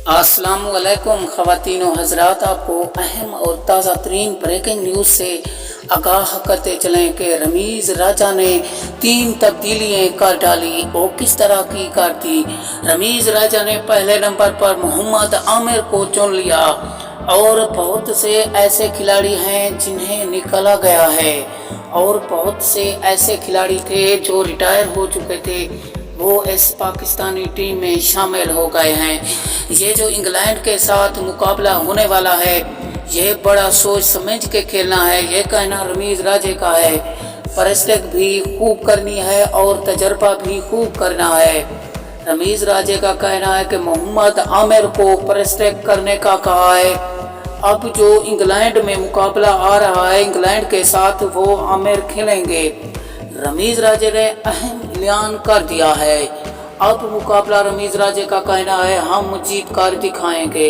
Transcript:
अस्सलाम वालेकुम ख़वातीन व हज़रात, आपको अहम और ताज़ा तरीन ब्रेकिंग न्यूज़ से आगाह करते चलें कि रमीज़ राजा ने 3 तब्दीलियाँ कर डाली। वो किस तरह की कर दी? रमीज़ राजा ने पहले नंबर पर मोहम्मद आमिर को चुन लिया और बहुत से ऐसे खिलाड़ी हैं जिन्हें निकाला गया है और बहुत से ऐसे खिलाड़ी थे जो रिटायर हो चुके थे, वो इस पाकिस्तानी टीम में शामिल हो गए हैं। ये जो इंग्लैंड के साथ मुकाबला होने वाला है, ये बड़ा सोच समझ के खेलना है। ये कहना रमीज़ राजे का है। प्रैक्टिस भी खूब करनी है और तजर्बा भी खूब करना है। रमीज़ राजे का कहना है कि मोहम्मद आमिर को प्रैक्टिस करने का कहा है। अब जो इंग्लैंड में मुकाबला आ रहा है इंग्लैंड के साथ, वो आमिर खेलेंगे। रमीज़ राजे ने अहम ऐलान कर दिया है। अब मुकाबला रमीज़ राजे का कहना है, हम जीत कर दिखाएंगे।